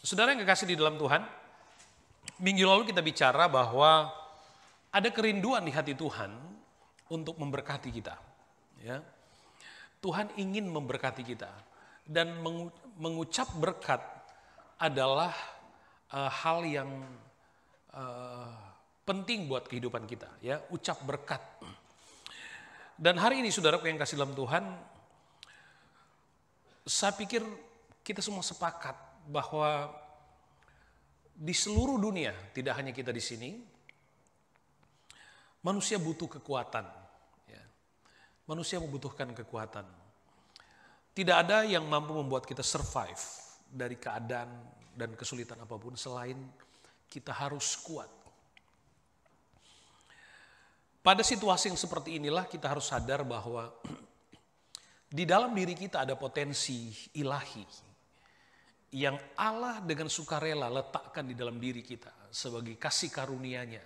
Saudara yang kekasih di dalam Tuhan, minggu lalu kita bicara bahwa ada kerinduan di hati Tuhan untuk memberkati kita. Ya. Tuhan ingin memberkati kita dan mengucap berkat adalah hal yang penting buat kehidupan kita. Ya, ucap berkat. Dan hari ini saudaraku yang kasih dalam Tuhan, saya pikir kita semua sepakat bahwa di seluruh dunia, tidak hanya kita di sini, manusia butuh kekuatan. Ya. Manusia membutuhkan kekuatan. Tidak ada yang mampu membuat kita survive dari keadaan dan kesulitan apapun selain kita harus kuat. Pada situasi yang seperti inilah kita harus sadar bahwa di dalam diri kita ada potensi ilahi yang Allah dengan sukarela letakkan di dalam diri kita sebagai kasih karunia-Nya.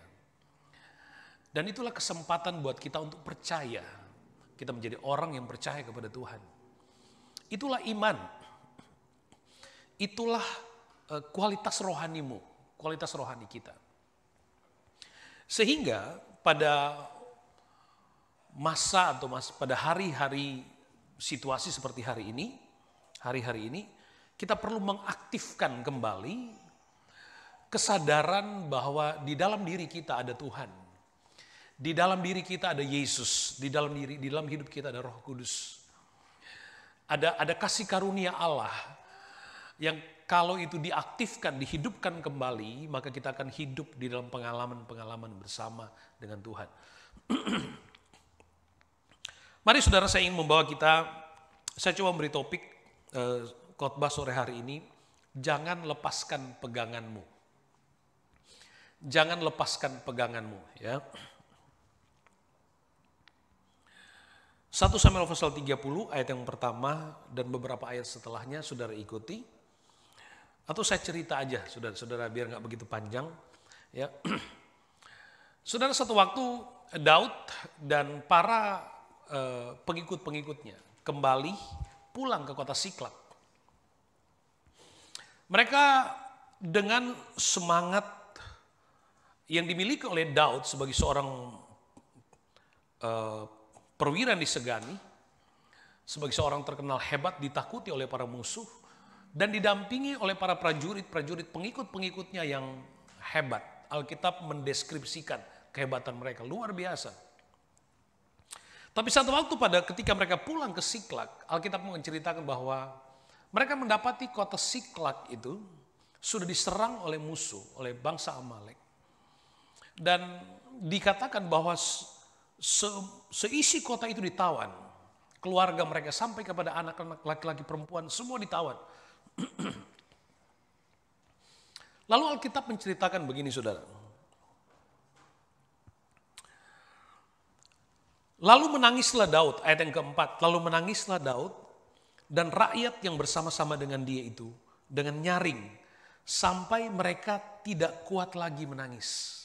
Dan itulah kesempatan buat kita untuk percaya. Kita menjadi orang yang percaya kepada Tuhan. Itulah iman. Itulah kualitas rohanimu, kualitas rohani kita. Sehingga pada masa atau pada hari-hari situasi seperti hari-hari ini, kita perlu mengaktifkan kembali kesadaran bahwa di dalam diri kita ada Tuhan. Di dalam diri kita ada Yesus, di dalam hidup kita ada Roh Kudus. Ada kasih karunia Allah yang kalau itu diaktifkan, dihidupkan kembali, maka kita akan hidup di dalam pengalaman-pengalaman bersama dengan Tuhan. Mari saudara, saya ingin membawa kita, saya coba memberi topik khotbah sore hari ini, jangan lepaskan peganganmu. Jangan lepaskan peganganmu, ya. 1 Samuel pasal 30 ayat yang pertama dan beberapa ayat setelahnya saudara ikuti. Atau saya cerita aja, saudara biar nggak begitu panjang, ya. Saudara, satu waktu Daud dan para pengikut-pengikutnya kembali pulang ke kota Siklag. Mereka dengan semangat yang dimiliki oleh Daud sebagai seorang perwira yang disegani, sebagai seorang terkenal hebat, ditakuti oleh para musuh, dan didampingi oleh para prajurit pengikut-pengikutnya yang hebat. Alkitab mendeskripsikan kehebatan mereka, luar biasa. Tapi satu waktu ketika mereka pulang ke Siklag, Alkitab menceritakan bahwa mereka mendapati kota Siklag itu sudah diserang oleh musuh, oleh bangsa Amalek. Dan dikatakan bahwa seisi kota itu ditawan. Keluarga mereka sampai kepada anak-anak laki-laki perempuan semua ditawan. Lalu Alkitab menceritakan begini saudara. Lalu menangislah Daud, ayat yang keempat. Lalu menangislah Daud dan rakyat yang bersama-sama dengan dia itu dengan nyaring sampai mereka tidak kuat lagi menangis.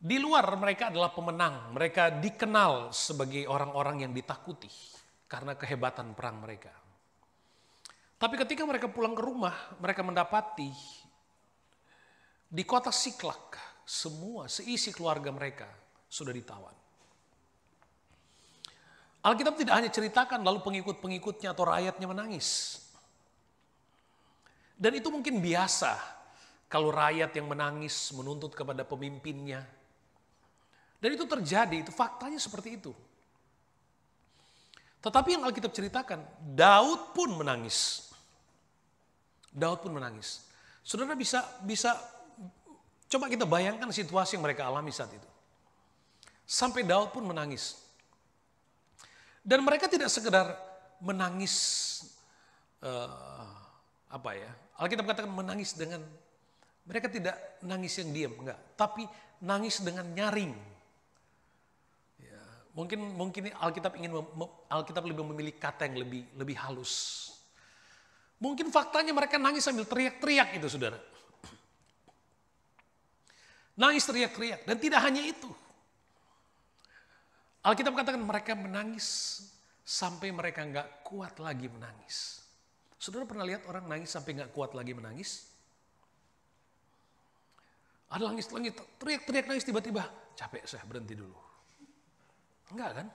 Di luar mereka adalah pemenang, mereka dikenal sebagai orang-orang yang ditakuti karena kehebatan perang mereka. Tapi ketika mereka pulang ke rumah, mereka mendapati di kota Siklag seisi keluarga mereka sudah ditawan. Alkitab tidak hanya ceritakan lalu pengikut-pengikutnya atau rakyatnya menangis. Dan itu mungkin biasa kalau rakyat yang menangis menuntut kepada pemimpinnya. Dan itu terjadi, itu faktanya seperti itu. Tetapi yang Alkitab ceritakan, Daud pun menangis. Daud pun menangis. Saudara bisa coba kita bayangkan situasi yang mereka alami saat itu. Sampai Daud pun menangis. Dan mereka tidak sekedar menangis, Alkitab katakan menangis dengan, mereka tidak nangis yang diam, enggak. Tapi nangis dengan nyaring. Ya, mungkin Alkitab lebih memilih kata yang lebih halus. Mungkin faktanya mereka nangis sambil teriak-teriak itu saudara. Nangis teriak-teriak, dan tidak hanya itu. Alkitab katakan mereka menangis sampai mereka nggak kuat lagi menangis. Saudara pernah lihat orang nangis sampai gak kuat lagi menangis? Ada nangis, teriak-teriak nangis tiba-tiba, capek saya berhenti dulu. Enggak kan?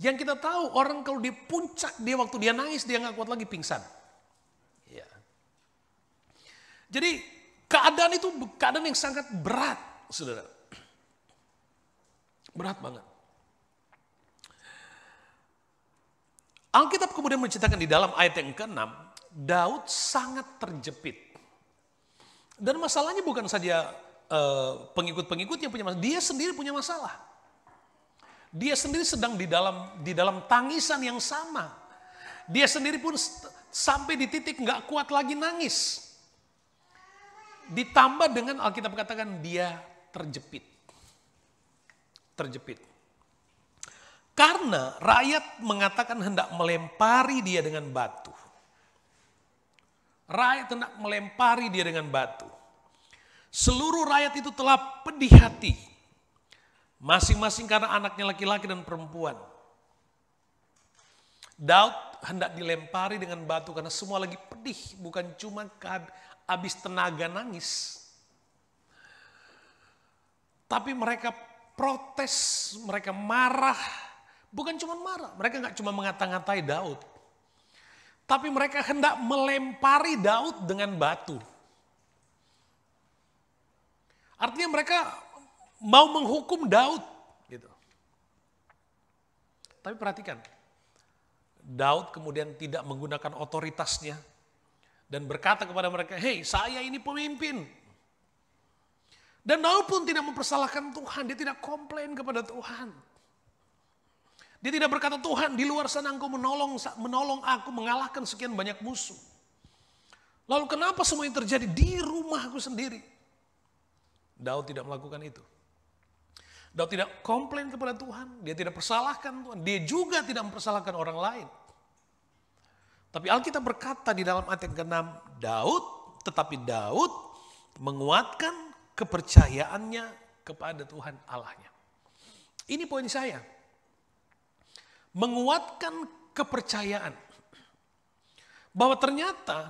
Yang kita tahu orang kalau di puncak dia waktu dia nangis dia gak kuat lagi pingsan. Ya. Jadi keadaan itu keadaan yang sangat berat, saudara. Berat banget. Alkitab kemudian menceritakan di dalam ayat yang ke-6, Daud sangat terjepit. Dan masalahnya bukan saja pengikut-pengikutnya punya masalah, dia sendiri punya masalah. Dia sendiri sedang di dalam tangisan yang sama. Dia sendiri pun sampai di titik nggak kuat lagi nangis. Ditambah dengan Alkitab katakan dia terjepit. Terjepit. Karena rakyat mengatakan hendak melempari dia dengan batu. Rakyat hendak melempari dia dengan batu. Seluruh rakyat itu telah pedih hati. Masing-masing karena anaknya laki-laki dan perempuan. Daud hendak dilempari dengan batu karena semua lagi pedih. Bukan cuma habis tenaga nangis. Tapi mereka protes, mereka marah. Bukan cuma marah, mereka gak cuma mengata-ngatai Daud. Tapi mereka hendak melempari Daud dengan batu. Artinya mereka mau menghukum Daud. Gitu. Tapi perhatikan, Daud kemudian tidak menggunakan otoritasnya. Dan berkata kepada mereka, hei saya ini pemimpin. Dan Daud pun tidak mempersalahkan Tuhan, dia tidak komplain kepada Tuhan. Dia tidak berkata, Tuhan di luar sana engkau menolong aku mengalahkan sekian banyak musuh. Lalu kenapa semua yang terjadi di rumahku sendiri? Daud tidak melakukan itu. Daud tidak komplain kepada Tuhan. Dia tidak persalahkan Tuhan. Dia juga tidak mempersalahkan orang lain. Tapi Alkitab berkata di dalam ayat yang ke-6, tetapi Daud menguatkan kepercayaannya kepada Tuhan Allahnya. Ini poin saya. Menguatkan kepercayaan. Bahwa ternyata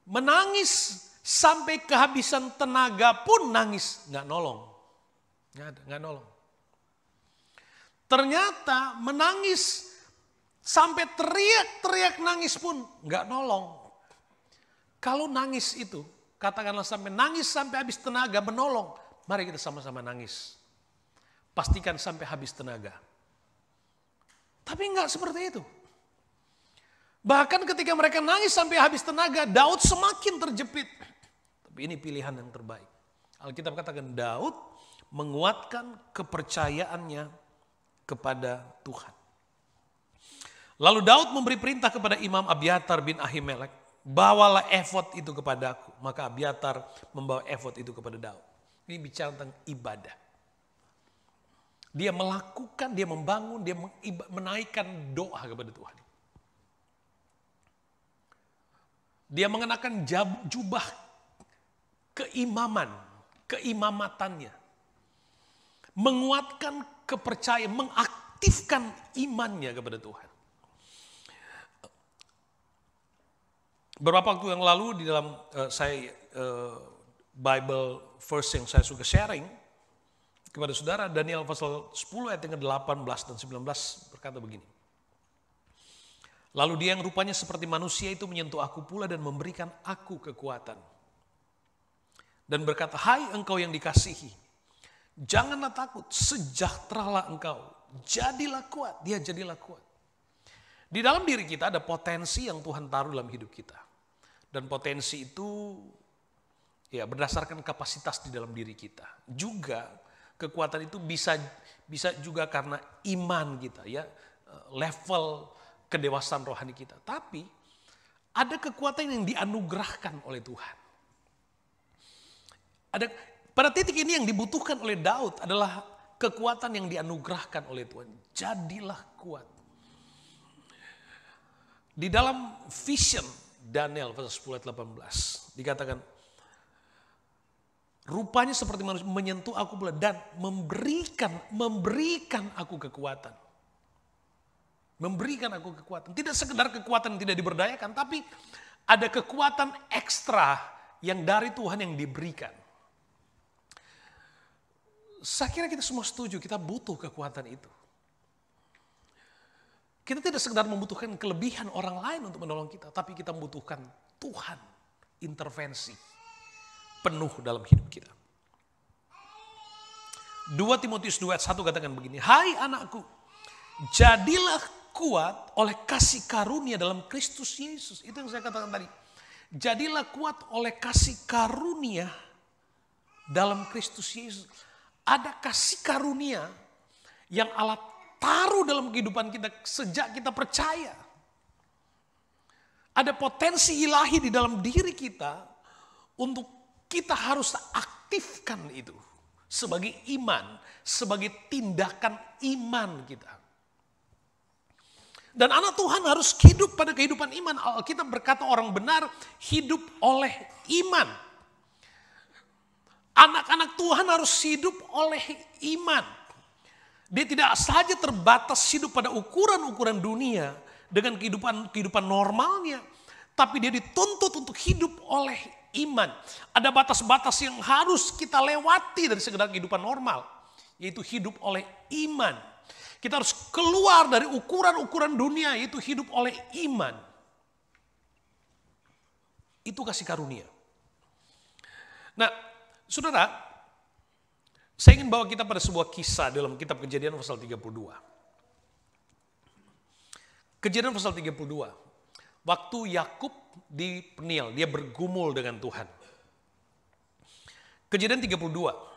menangis sampai kehabisan tenaga pun nangis. Nggak nolong. Nggak nolong. Ternyata menangis sampai teriak-teriak nangis pun nggak nolong. Kalau nangis itu, katakanlah sampai nangis sampai habis tenaga menolong. Mari kita sama-sama nangis. Pastikan sampai habis tenaga. Tapi enggak seperti itu. Bahkan ketika mereka nangis sampai habis tenaga, Daud semakin terjepit. Tapi ini pilihan yang terbaik. Alkitab katakan Daud menguatkan kepercayaannya kepada Tuhan. Lalu Daud memberi perintah kepada Imam Abiatar bin Ahimelek, bawalah efod itu kepadaku. Maka Abiatar membawa efod itu kepada Daud. Ini bicara tentang ibadah. Dia melakukan, dia membangun, dia menaikkan doa kepada Tuhan. Dia mengenakan jubah keimamatannya. Menguatkan kepercayaan, mengaktifkan imannya kepada Tuhan. Beberapa waktu yang lalu di dalam Bible verse yang saya suka sharing kepada saudara, Daniel pasal 10 ayat yang ke-18 dan 19 berkata begini. Lalu dia yang rupanya seperti manusia itu menyentuh aku pula dan memberikan aku kekuatan. Dan berkata, hai engkau yang dikasihi, janganlah takut, sejahteralah engkau, jadilah kuat, dia jadilah kuat. Di dalam diri kita ada potensi yang Tuhan taruh dalam hidup kita. Dan potensi itu ya berdasarkan kapasitas di dalam diri kita. Juga kekuatan itu bisa juga karena iman kita ya, level kedewasaan rohani kita. Tapi ada kekuatan yang dianugerahkan oleh Tuhan. Pada titik ini yang dibutuhkan oleh Daud adalah kekuatan yang dianugerahkan oleh Tuhan. Jadilah kuat. Di dalam vision Daniel pasal 10 ayat 18 dikatakan, rupanya seperti manusia menyentuh aku pula dan memberikan aku kekuatan. Memberikan aku kekuatan. Tidak sekedar kekuatan tidak diberdayakan, tapi ada kekuatan ekstra yang dari Tuhan yang diberikan. Saya kira kita semua setuju, kita butuh kekuatan itu. Kita tidak sekedar membutuhkan kelebihan orang lain untuk menolong kita, tapi kita membutuhkan Tuhan intervensi penuh dalam hidup kita. 2 Timotius 2 ayat 1 katakan begini, hai anakku, jadilah kuat oleh kasih karunia dalam Kristus Yesus. Itu yang saya katakan tadi. Jadilah kuat oleh kasih karunia dalam Kristus Yesus. Ada kasih karunia yang Allah taruh dalam kehidupan kita sejak kita percaya. Ada potensi ilahi di dalam diri kita untuk kita harus aktifkan itu sebagai iman, sebagai tindakan iman kita. Dan anak Tuhan harus hidup pada kehidupan iman. Alkitab berkata orang benar hidup oleh iman. Anak-anak Tuhan harus hidup oleh iman. Dia tidak saja terbatas hidup pada ukuran-ukuran dunia dengan kehidupan normalnya, tapi dia dituntut untuk hidup oleh iman. Ada batas-batas yang harus kita lewati dari sekedar kehidupan normal, yaitu hidup oleh iman. Kita harus keluar dari ukuran-ukuran dunia, yaitu hidup oleh iman. Itu kasih karunia. Nah, saudara, saya ingin bawa kita pada sebuah kisah dalam kitab Kejadian pasal 32. Kejadian pasal 32. Waktu Yakub di Peniel, dia bergumul dengan Tuhan. Kejadian 32.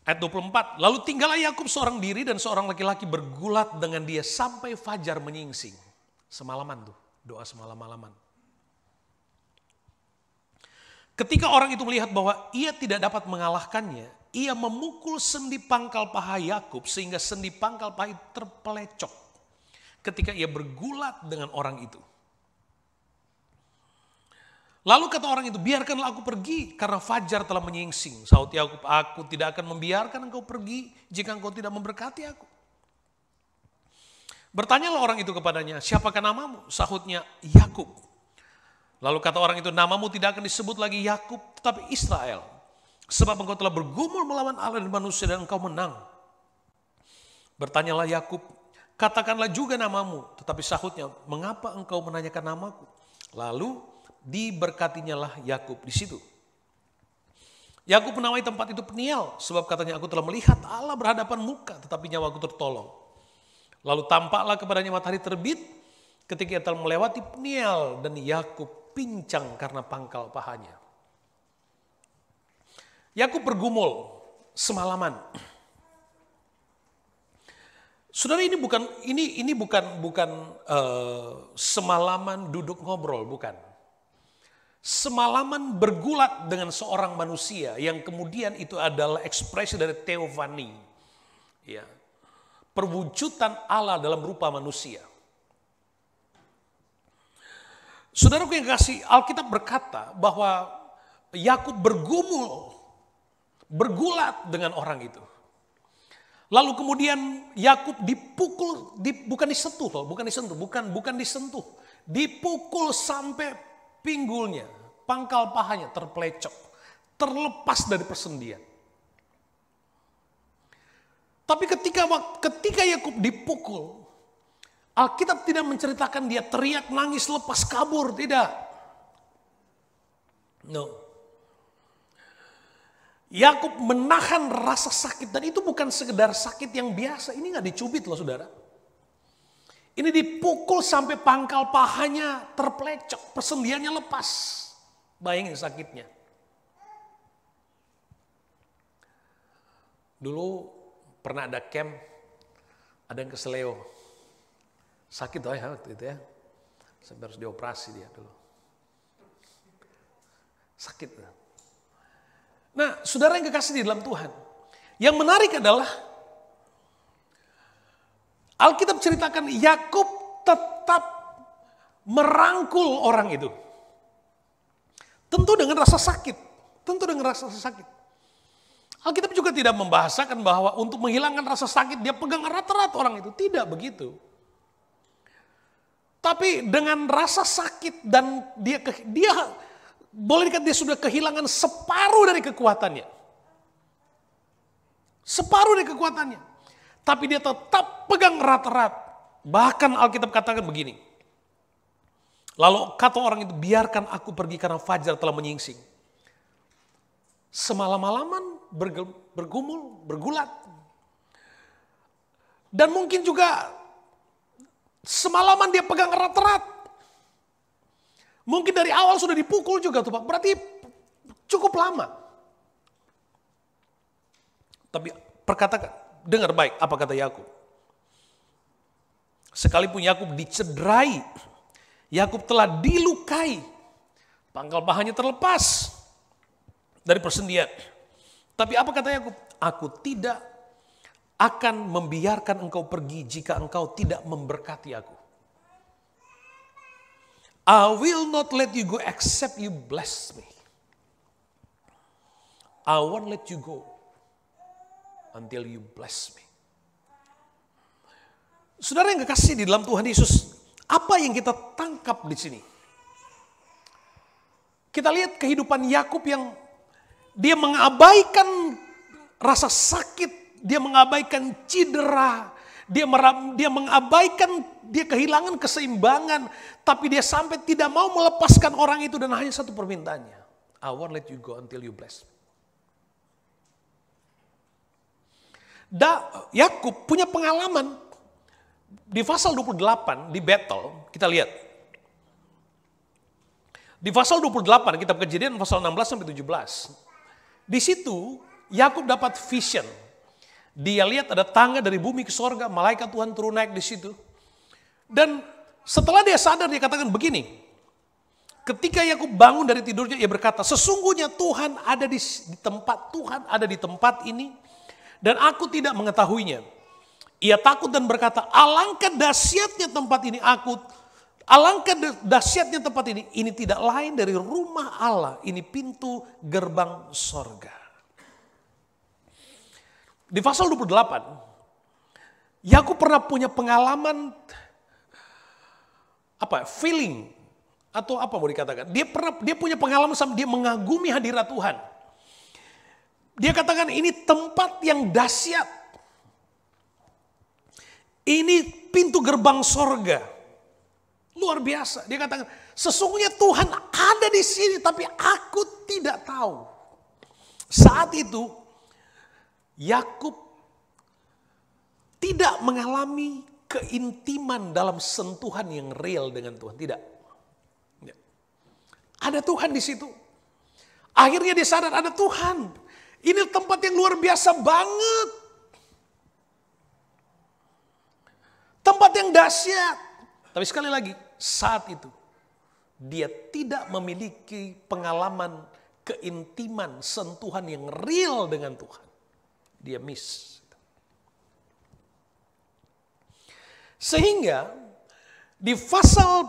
Ayat 24. Lalu tinggallah Yakub seorang diri dan seorang laki-laki bergulat dengan dia sampai fajar menyingsing. Semalaman tuh, doa semalam-malaman. Ketika orang itu melihat bahwa ia tidak dapat mengalahkannya, ia memukul sendi pangkal paha Yakub sehingga sendi pangkal paha itu terpelecok ketika ia bergulat dengan orang itu. Lalu kata orang itu, biarkanlah aku pergi karena fajar telah menyingsing. Sahut Yakub, aku tidak akan membiarkan engkau pergi jika engkau tidak memberkati aku. Bertanyalah orang itu kepadanya, siapakah namamu? Sahutnya, Yakub. Lalu kata orang itu, namamu tidak akan disebut lagi Yakub, tetapi Israel. Sebab engkau telah bergumul melawan Allah dan manusia dan engkau menang. Bertanyalah Yakub, katakanlah juga namamu. Tetapi sahutnya, mengapa engkau menanyakan namaku? Lalu diberkatinya lah Yakub di situ. Yakub menamai tempat itu Peniel, sebab katanya aku telah melihat Allah berhadapan muka, tetapi nyawaku tertolong. Lalu tampaklah kepadanya matahari terbit ketika ia telah melewati Peniel, dan Yakub pincang karena pangkal pahanya. Yakub bergumul semalaman. Saudara, ini bukan semalaman duduk ngobrol, bukan. Semalaman bergulat dengan seorang manusia yang kemudian itu adalah ekspresi dari teofani, ya, perwujudan Allah dalam rupa manusia. Saudaraku yang kasih, Alkitab berkata bahwa Yakub bergulat dengan orang itu. Lalu kemudian Yakub dipukul, bukan disentuh, dipukul sampai pinggulnya, pangkal pahanya terpelecok, terlepas dari persendian. Tapi ketika Yakub dipukul, Alkitab tidak menceritakan dia teriak, nangis, lepas kabur, tidak. No. Yakub menahan rasa sakit, dan itu bukan sekedar sakit yang biasa, ini gak dicubit loh saudara. Ini dipukul sampai pangkal pahanya terpelecok, persendiannya lepas. Bayangin sakitnya. Dulu pernah ada camp, ada yang keseleo. Sakit loh ya waktu itu ya. Sampai harus dioperasi dia dulu. Sakit. Nah, saudara yang kekasih di dalam Tuhan. Yang menarik adalah Alkitab ceritakan Yakub tetap merangkul orang itu. Tentu dengan rasa sakit. Alkitab juga tidak membahasakan bahwa untuk menghilangkan rasa sakit dia pegang erat-erat orang itu. Tidak begitu. Tapi dengan rasa sakit dan dia boleh dikatakan dia sudah kehilangan separuh dari kekuatannya. Separuh dari kekuatannya. Tapi dia tetap pegang erat-erat. Bahkan Alkitab katakan begini. Lalu kata orang itu, biarkan aku pergi karena fajar telah menyingsing. Semalam-malaman bergumul, bergulat. Dan mungkin juga semalaman dia pegang erat-erat. Mungkin dari awal sudah dipukul juga tuh Pak. Berarti cukup lama. Tapi dengar baik apa kata Yakub. Sekalipun Yakub dicederai, Yakub telah dilukai, pangkal pahanya terlepas dari persendian. Tapi apa kata Yakub? Aku tidak akan membiarkan engkau pergi jika engkau tidak memberkati aku. I will not let you go except you bless me. I won't let you go until you bless me. Saudara yang kekasih di dalam Tuhan Yesus, apa yang kita tangkap di sini? Kita lihat kehidupan Yakub yang dia mengabaikan rasa sakit, dia mengabaikan cedera, dia mengabaikan, dia kehilangan keseimbangan, tapi dia sampai tidak mau melepaskan orang itu dan hanya satu permintaannya. I won't let you go until you bless me. Yakub punya pengalaman di pasal 28 di Betel, kita lihat. Di pasal 28 kitab Kejadian pasal 16 sampai 17. Di situ Yakub dapat vision. Dia lihat ada tangga dari bumi ke sorga, malaikat Tuhan turun naik di situ. Dan setelah dia sadar dia katakan begini. Ketika Yakub bangun dari tidurnya ia berkata, sesungguhnya Tuhan ada di tempat ini dan aku tidak mengetahuinya. Ia takut dan berkata, alangkah dahsyatnya tempat ini ini tidak lain dari rumah Allah, ini pintu gerbang sorga. Di pasal 28, Yakub pernah punya pengalaman feeling atau apa mau dikatakan? Dia punya pengalaman sampai dia mengagumi hadirat Tuhan. Dia katakan ini tempat yang dahsyat. Ini pintu gerbang sorga. Luar biasa. Dia katakan, sesungguhnya Tuhan ada di sini tapi aku tidak tahu. Saat itu, Yakub tidak mengalami keintiman dalam sentuhan yang real dengan Tuhan. Tidak. Ada Tuhan di situ. Akhirnya dia sadar ada Tuhan. Ini tempat yang luar biasa banget. Tempat yang dahsyat. Tapi sekali lagi, saat itu dia tidak memiliki pengalaman keintiman, sentuhan yang real dengan Tuhan. Dia miss. Sehingga di pasal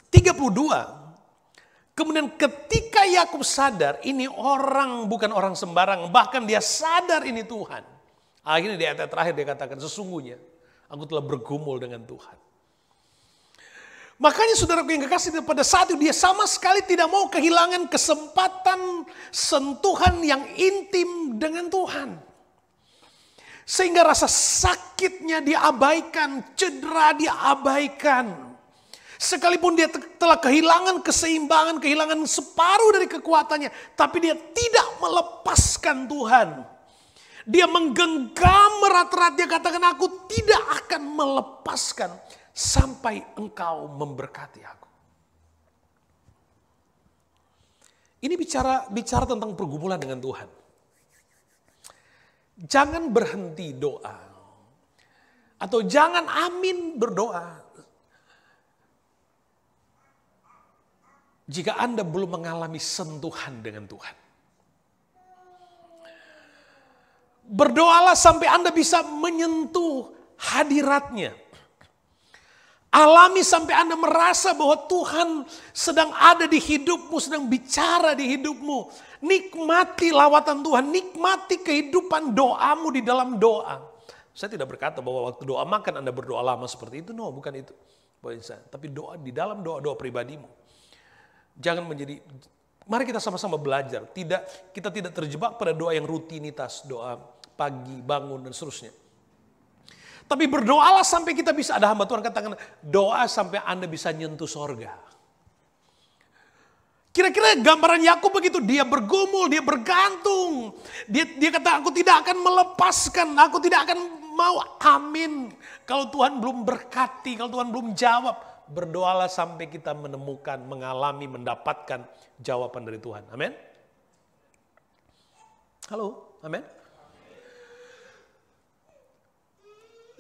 32, kemudian ketika Yakub sadar ini orang bukan orang sembarang, bahkan dia sadar ini Tuhan. Akhirnya di ayat terakhir dia katakan, sesungguhnya aku telah bergumul dengan Tuhan. Makanya saudaraku yang kekasih, pada saat itu dia sama sekali tidak mau kehilangan kesempatan sentuhan yang intim dengan Tuhan. Sehingga rasa sakitnya dia abaikan, cedera dia abaikan. Sekalipun dia telah kehilangan keseimbangan, kehilangan separuh dari kekuatannya, tapi dia tidak melepaskan Tuhan. Dia menggenggam erat-erat, dia katakan aku tidak akan melepaskan sampai engkau memberkati aku. Ini bicara tentang pergumulan dengan Tuhan. Jangan berhenti doa. Atau jangan amin berdoa. Jika Anda belum mengalami sentuhan dengan Tuhan. Berdoalah sampai Anda bisa menyentuh hadiratnya. Alami sampai Anda merasa bahwa Tuhan sedang ada di hidupmu, sedang bicara di hidupmu. Nikmati lawatan Tuhan, nikmati kehidupan doamu di dalam doa. Saya tidak berkata bahwa waktu doa makan Anda berdoa lama seperti itu, no, bukan itu. Tapi doa di dalam doa-doa pribadimu. Jangan menjadi, mari kita sama-sama belajar. Kita tidak terjebak pada doa yang rutinitas, doa pagi, bangun, dan seterusnya. Tapi berdoalah sampai kita bisa, ada hamba Tuhan katakan, doa sampai Anda bisa nyentuh sorga. Kira-kira gambaran Yakub begitu, dia bergumul, dia bergantung. Dia kata, aku tidak akan melepaskan, aku tidak akan mau, amin. Kalau Tuhan belum berkati, kalau Tuhan belum jawab, berdoalah sampai kita menemukan, mengalami, mendapatkan jawaban dari Tuhan. Amin. Halo, amin.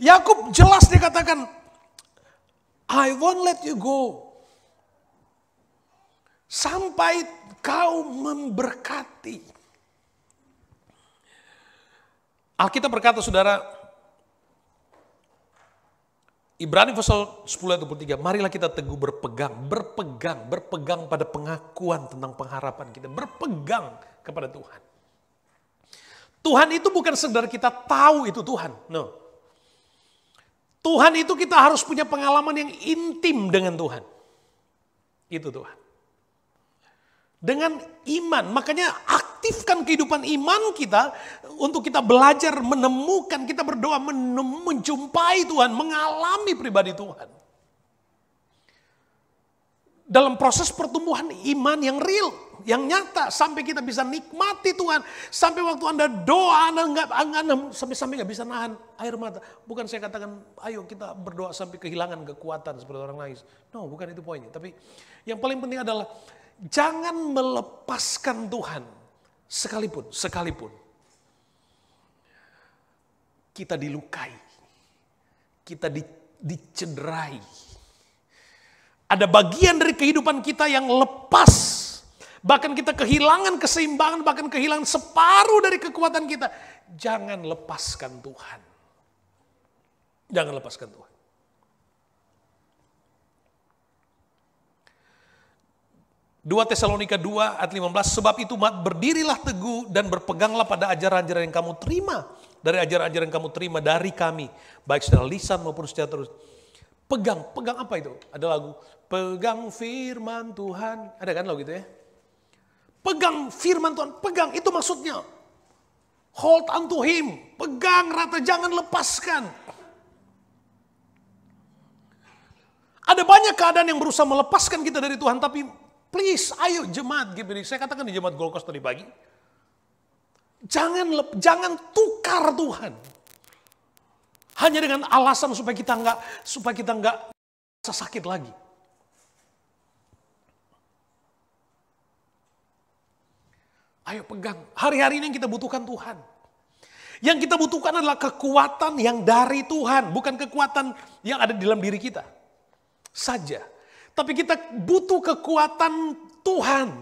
Yakub jelas dikatakan, I won't let you go. Sampai kau memberkati. Alkitab berkata, saudara, Ibrani pasal 10 ayat 23, marilah kita teguh berpegang pada pengakuan tentang pengharapan kita. Berpegang kepada Tuhan. Tuhan itu bukan sekedar kita tahu itu Tuhan, no. Tuhan itu kita harus punya pengalaman yang intim dengan Tuhan. Itu Tuhan. Dengan iman, makanya aktifkan kehidupan iman kita untuk kita belajar menemukan, kita berdoa menjumpai Tuhan, mengalami pribadi Tuhan. Dalam proses pertumbuhan iman yang real, yang nyata, sampai kita bisa nikmati Tuhan. Sampai waktu Anda doa, Anda sampai nggak bisa nahan air mata. Bukan saya katakan, ayo kita berdoa sampai kehilangan kekuatan seperti orang nangis. No, bukan itu poinnya. Tapi yang paling penting adalah, jangan melepaskan Tuhan sekalipun. Kita dilukai, kita dicederai. Ada bagian dari kehidupan kita yang lepas. Bahkan kita kehilangan keseimbangan, bahkan kehilangan separuh dari kekuatan kita. Jangan lepaskan Tuhan. Jangan lepaskan Tuhan. Dua Tesalonika 2 ayat 15, sebab itu berdirilah teguh dan berpeganglah pada ajaran-ajaran yang kamu terima. Dari ajaran-ajaran yang kamu terima dari kami. Baik secara lisan maupun secara terus. Pegang apa itu? Ada lagu, pegang firman Tuhan. Ada kan lagu gitu ya? Pegang firman Tuhan, pegang itu maksudnya. Hold unto him, pegang rata, jangan lepaskan. Ada banyak keadaan yang berusaha melepaskan kita dari Tuhan, tapi please, ayo jemaat, saya katakan di jemaat Gold Coast tadi pagi, jangan tukar Tuhan. Hanya dengan alasan supaya kita nggak sakit lagi. Ayo pegang. Hari-hari ini yang kita butuhkan Tuhan. Yang kita butuhkan adalah kekuatan yang dari Tuhan. Bukan kekuatan yang ada di dalam diri kita saja. Tapi kita butuh kekuatan Tuhan.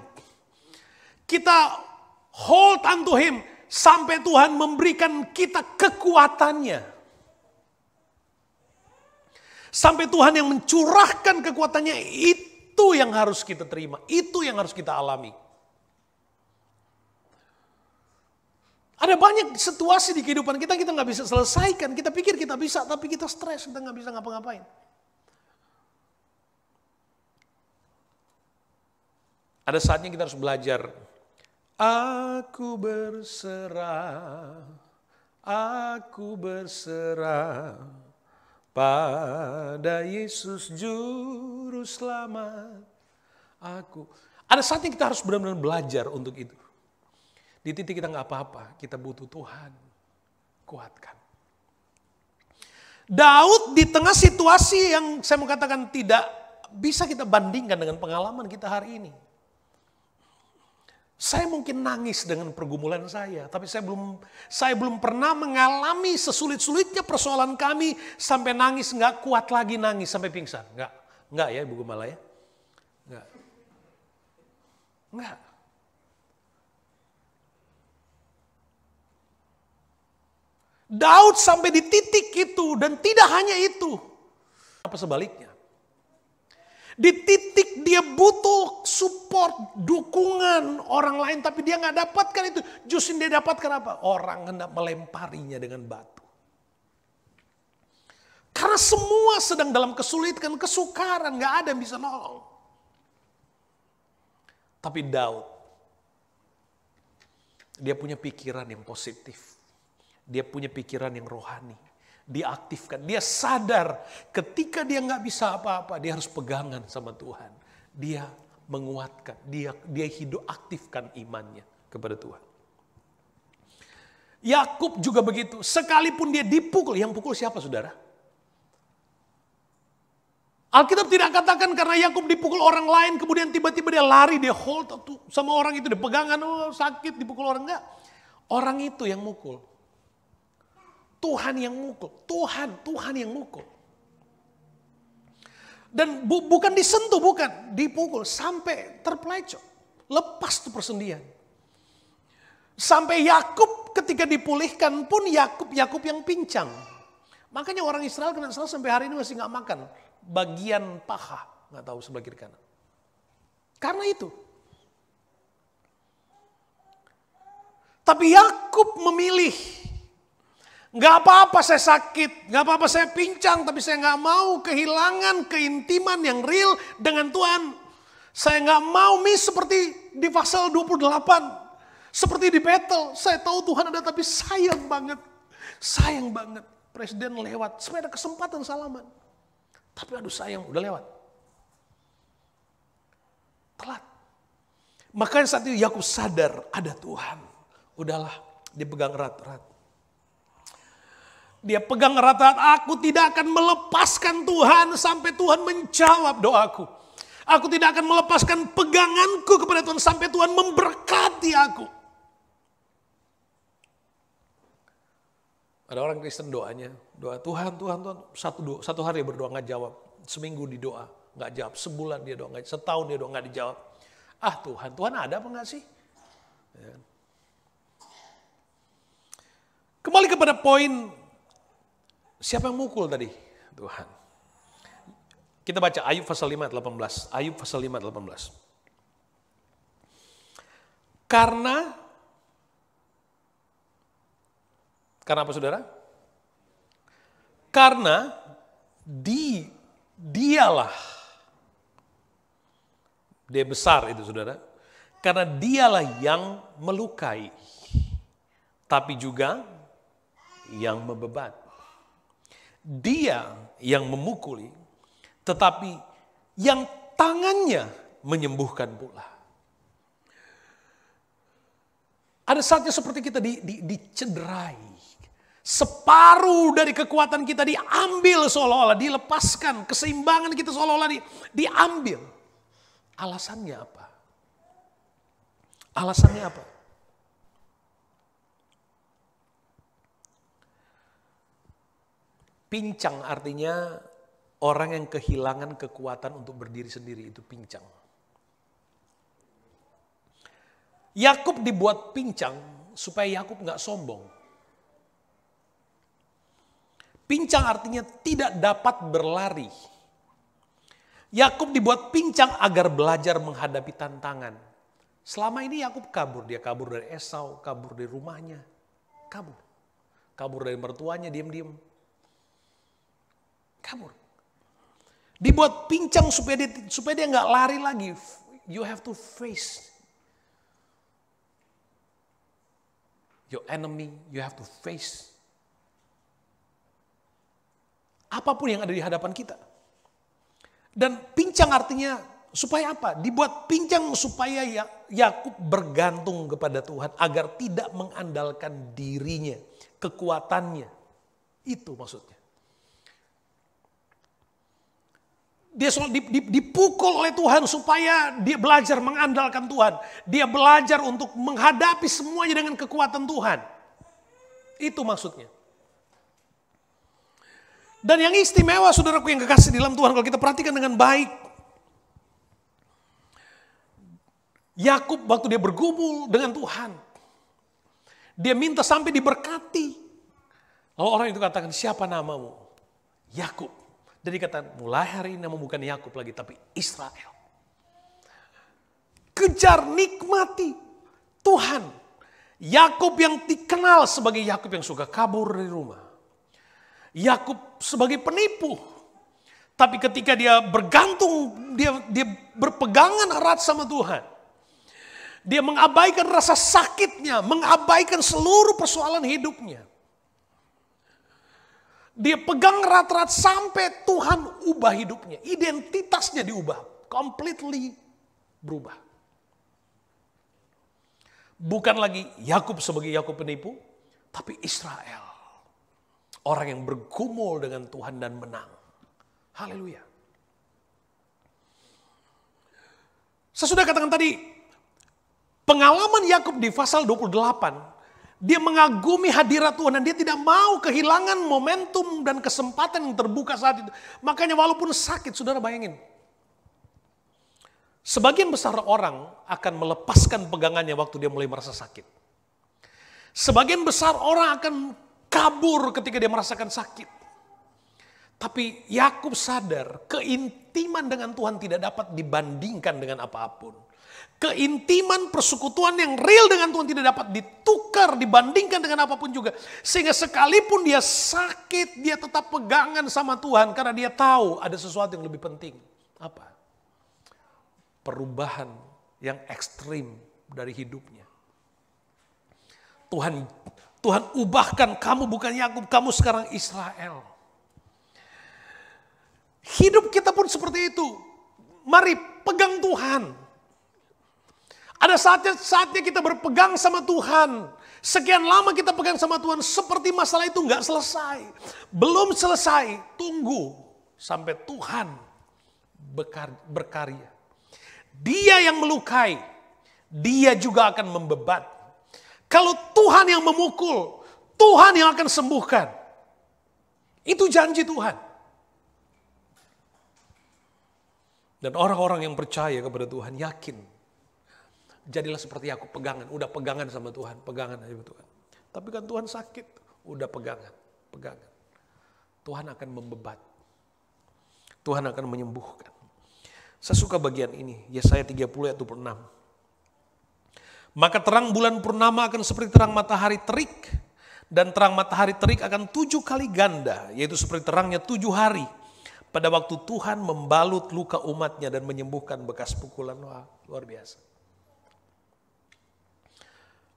Kita hold unto him sampai Tuhan memberikan kita kekuatannya. Sampai Tuhan yang mencurahkan kekuatannya, itu yang harus kita terima. Itu yang harus kita alami. Ada banyak situasi di kehidupan kita nggak bisa selesaikan. Kita pikir kita bisa, tapi kita stres, kita nggak bisa ngapa-ngapain. Ada saatnya kita harus belajar. Aku berserah pada Yesus Juru Selamat aku. Ada saatnya kita harus benar-benar belajar untuk itu. Di titik kita nggak apa-apa, kita butuh Tuhan. Kuatkan. Daud di tengah situasi yang saya mau katakan tidak bisa kita bandingkan dengan pengalaman kita hari ini. Saya mungkin nangis dengan pergumulan saya, tapi saya belum pernah mengalami sesulit-sulitnya persoalan kami sampai nangis nggak kuat lagi nangis sampai pingsan. Nggak ya Ibu Gembala ya, nggak. Daud sampai di titik itu dan tidak hanya itu, apa sebaliknya? Di titik dia butuh support, dukungan orang lain, tapi dia nggak dapatkan itu. Justru dia dapatkan apa? Orang hendak melemparinya dengan batu. Karena semua sedang dalam kesulitan, kesukaran, nggak ada yang bisa nolong. Tapi Daud, dia punya pikiran yang positif. Dia punya pikiran yang rohani. Dia aktifkan, dia sadar ketika dia nggak bisa apa-apa, dia harus pegangan sama Tuhan. Dia menguatkan, dia hidup aktifkan imannya kepada Tuhan. Yakub juga begitu, sekalipun dia dipukul, yang pukul siapa saudara? Alkitab tidak katakan karena Yakub dipukul orang lain, kemudian tiba-tiba dia lari, dia hold sama orang itu, dia pegangan, oh sakit dipukul orang, enggak. Orang itu yang mukul. Tuhan yang mukul, Tuhan yang mukul. Dan bukan disentuh, bukan dipukul sampai terpelecok, lepas tuh persendian. Sampai Yakub ketika dipulihkan pun Yakub yang pincang. Makanya orang Israel kena salah sampai hari ini masih nggak makan bagian paha, nggak tahu sebelah kiri kanan. Karena itu. Tapi Yakub memilih, nggak apa-apa saya sakit, nggak apa-apa saya pincang, tapi saya nggak mau kehilangan keintiman yang real dengan Tuhan. Saya nggak mau seperti di pasal 28, seperti di Betel. Saya tahu Tuhan ada, tapi sayang banget presiden lewat, supaya ada kesempatan salaman. Tapi aduh sayang, udah lewat. Telat. Makanya saat itu Yakub sadar ada Tuhan. Udahlah, dia pegang erat-erat. Dia pegang erat-erat, aku tidak akan melepaskan Tuhan sampai Tuhan menjawab doaku. Aku tidak akan melepaskan peganganku kepada Tuhan sampai Tuhan memberkati aku. Ada orang Kristen doanya, doa Tuhan, satu hari berdoa nggak jawab, seminggu di doa nggak jawab, sebulan dia doa nggak, setahun dia doa nggak dijawab. Ah Tuhan ada apa nggak sih? Ya. Kembali kepada poin, siapa yang mukul tadi? Tuhan. Kita baca Ayub pasal 5 ayat 18. Ayub pasal 5 ayat 18. Karena apa saudara? Karena dialah, dia besar itu saudara. Karena dialah yang melukai, tapi juga yang membebat. Dia yang memukuli, tetapi yang tangannya menyembuhkan pula. Ada saatnya seperti kita dicederai. Separuh dari kekuatan kita diambil seolah-olah, dilepaskan. Keseimbangan kita seolah-olah diambil. Alasannya apa? Alasannya apa? Pincang artinya orang yang kehilangan kekuatan untuk berdiri sendiri, itu pincang. Yakub dibuat pincang supaya Yakub nggak sombong. Pincang artinya tidak dapat berlari. Yakub dibuat pincang agar belajar menghadapi tantangan. Selama ini Yakub kabur, dia kabur dari Esau, kabur dari rumahnya, kabur dari mertuanya, diam-diam. Kabur. Dibuat pincang supaya dia nggak lari lagi. You have to face your enemy. You have to face apapun yang ada di hadapan kita. Dan pincang artinya supaya apa? Dibuat pincang supaya Yakub bergantung kepada Tuhan agar tidak mengandalkan dirinya, kekuatannya. Itu maksudnya. Dia dipukul oleh Tuhan supaya dia belajar mengandalkan Tuhan. Dia belajar untuk menghadapi semuanya dengan kekuatan Tuhan. Itu maksudnya. Dan yang istimewa saudaraku yang kekasih di dalam Tuhan, kalau kita perhatikan dengan baik. Yakub waktu dia bergumul dengan Tuhan. Dia minta sampai diberkati. Lalu orang itu katakan, siapa namamu? Yakub. Dan dikatakan mulai hari ini bukan Yakub lagi tapi Israel. Kejar, nikmati Tuhan. Yakub yang dikenal sebagai Yakub yang suka kabur dari rumah. Yakub sebagai penipu. Tapi ketika dia bergantung, dia berpegangan erat sama Tuhan. Dia mengabaikan rasa sakitnya, mengabaikan seluruh persoalan hidupnya. Dia pegang erat-erat sampai Tuhan ubah hidupnya. Identitasnya diubah, completely berubah. Bukan lagi Yakub sebagai Yakub penipu, tapi Israel. Orang yang bergumul dengan Tuhan dan menang. Haleluya. Saya sudah katakan tadi, pengalaman Yakub di pasal 28, dia mengagumi hadirat Tuhan dan dia tidak mau kehilangan momentum dan kesempatan yang terbuka saat itu. Makanya walaupun sakit, saudara bayangin. Sebagian besar orang akan melepaskan pegangannya waktu dia mulai merasa sakit. Sebagian besar orang akan kabur ketika dia merasakan sakit. Tapi Yakub sadar keintiman dengan Tuhan tidak dapat dibandingkan dengan apapun. Keintiman persekutuan yang real dengan Tuhan tidak dapat ditukar, dibandingkan dengan apapun juga. Sehingga sekalipun dia sakit, dia tetap pegangan sama Tuhan. Karena dia tahu ada sesuatu yang lebih penting. Apa? Perubahan yang ekstrim dari hidupnya. Tuhan ubahkan kamu bukan Yakub, kamu sekarang Israel. Hidup kita pun seperti itu. Mari pegang Tuhan. Ada saatnya kita berpegang sama Tuhan. Sekian lama kita pegang sama Tuhan, seperti masalah itu nggak selesai. Belum selesai, tunggu sampai Tuhan berkarya. Dia yang melukai, dia juga akan membebat. Kalau Tuhan yang memukul, Tuhan yang akan sembuhkan. Itu janji Tuhan. Dan orang-orang yang percaya kepada Tuhan yakin. Jadilah seperti aku, pegangan. Udah pegangan sama Tuhan, pegangan aja sama Tuhan. Tapi kan Tuhan sakit, udah pegangan. Tuhan akan membebat. Tuhan akan menyembuhkan. Saya suka bagian ini, Yesaya 30 ayat 26. Maka terang bulan purnama akan seperti terang matahari terik. Dan terang matahari terik akan 7 kali ganda, yaitu seperti terangnya 7 hari. Pada waktu Tuhan membalut luka umatnya dan menyembuhkan bekas pukulan. Wah, luar biasa.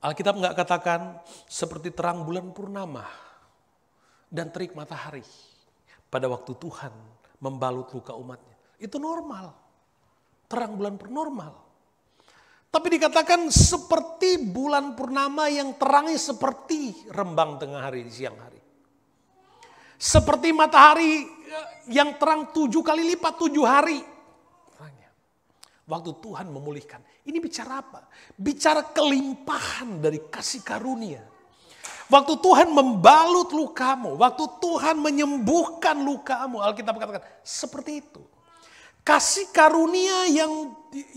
Alkitab nggak katakan seperti terang bulan purnama dan terik matahari pada waktu Tuhan membalut luka umatnya. Itu normal. Terang bulan normal. Tapi dikatakan seperti bulan purnama yang terangnya seperti rembang tengah hari di siang hari. Seperti matahari yang terang 7 kali lipat 7 hari. Waktu Tuhan memulihkan. Ini bicara apa? Bicara kelimpahan dari kasih karunia. Waktu Tuhan membalut lukamu. Waktu Tuhan menyembuhkan lukamu. Alkitab katakan seperti itu. Kasih karunia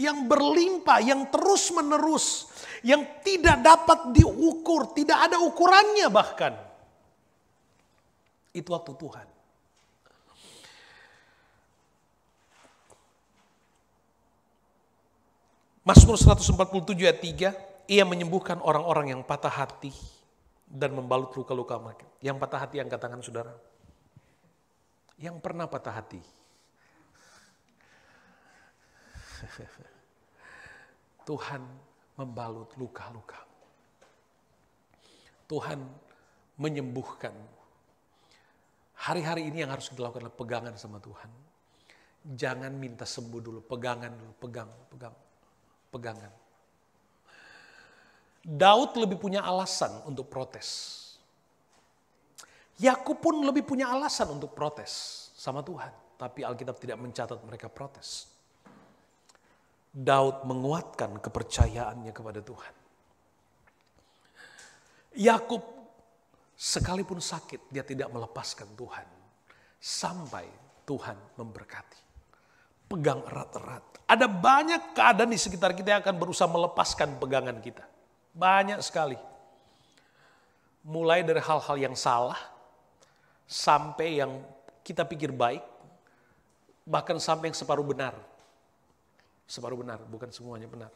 yang berlimpah, yang terus menerus. Yang tidak dapat diukur. Tidak ada ukurannya bahkan. Itu waktu Tuhan. Mazmur 147 ayat 3, ia menyembuhkan orang-orang yang patah hati dan membalut luka-luka mereka. Yang patah hati angkat tangan saudara. Yang pernah patah hati. Tuhan membalut luka-luka. Tuhan menyembuhkan. Hari-hari ini yang harus dilakukan adalah pegangan sama Tuhan. Jangan minta sembuh dulu, pegangan dulu, pegangan. Daud lebih punya alasan untuk protes. Yakub pun lebih punya alasan untuk protes sama Tuhan. Tapi Alkitab tidak mencatat mereka protes. Daud menguatkan kepercayaannya kepada Tuhan. Yakub sekalipun sakit, dia tidak melepaskan Tuhan. Sampai Tuhan memberkati. Pegang erat-erat. Ada banyak keadaan di sekitar kita yang akan berusaha melepaskan pegangan kita. Banyak sekali. Mulai dari hal-hal yang salah, sampai yang kita pikir baik, Bahkan sampai yang separuh benar. Separuh benar, bukan semuanya benar.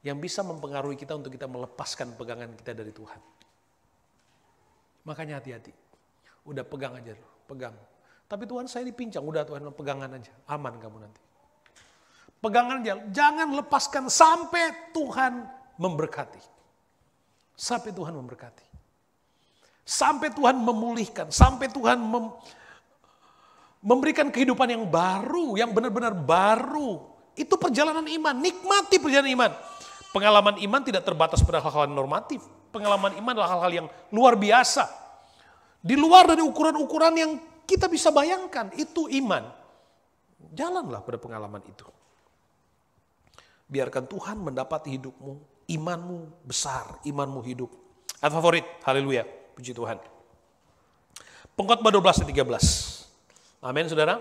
Yang bisa mempengaruhi kita untuk kita melepaskan pegangan kita dari Tuhan. Makanya hati-hati. Udah pegang aja loh, pegang. Tapi Tuhan saya dipincang, udah Tuhan pegangan aja. Aman kamu nanti. Pegangan aja, jangan lepaskan sampai Tuhan memberkati. Sampai Tuhan memberkati. Sampai Tuhan memulihkan, sampai Tuhan memberikan kehidupan yang baru, yang benar-benar baru. Itu perjalanan iman, nikmati perjalanan iman. Pengalaman iman tidak terbatas pada hal-hal normatif. Pengalaman iman adalah hal-hal yang luar biasa. Di luar dari ukuran-ukuran yang kita bisa bayangkan, itu iman. Jalanlah pada pengalaman itu. Biarkan Tuhan mendapati hidupmu, imanmu besar, imanmu hidup. Ayat favorit, haleluya, puji Tuhan. Pengkhotbah 12:13. Amin saudara.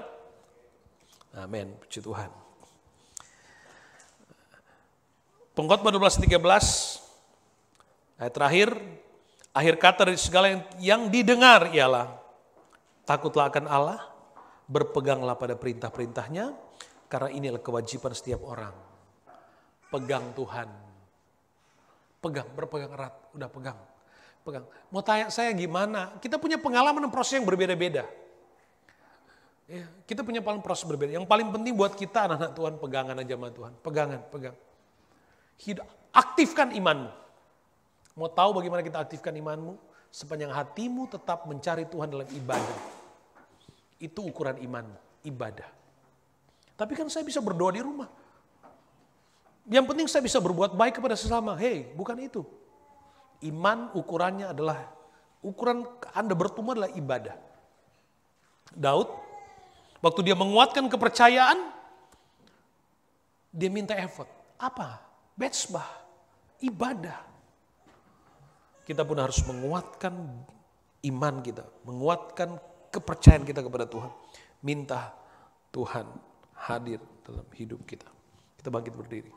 Amin, puji Tuhan. Pengkhotbah 12:13, ayat terakhir, akhir kata dari segala yang didengar ialah, takutlah akan Allah, berpeganglah pada perintah-perintahnya, karena inilah kewajiban setiap orang. Pegang Tuhan. Pegang, berpegang erat, udah pegang. Pegang. Mau tanya saya gimana? Kita punya pengalaman dan proses yang berbeda-beda. Ya, kita punya proses berbeda. Yang paling penting buat kita anak-anak Tuhan, pegangan aja sama Tuhan. Pegangan, pegang. Aktifkan imanmu. Mau tahu bagaimana kita aktifkan imanmu? Sepanjang hatimu tetap mencari Tuhan dalam ibadah. Itu ukuran imanmu, ibadah. Tapi kan saya bisa berdoa di rumah. Yang penting saya bisa berbuat baik kepada sesama. Hei, bukan itu. Iman ukurannya adalah, ukuran Anda bertumbuh adalah ibadah. Daud, waktu dia menguatkan kepercayaan, dia minta effort. Apa? Betsbah, ibadah. Kita pun harus menguatkan iman kita, menguatkan kepercayaan kita kepada Tuhan. Minta Tuhan hadir dalam hidup kita. Kita bangkit berdiri.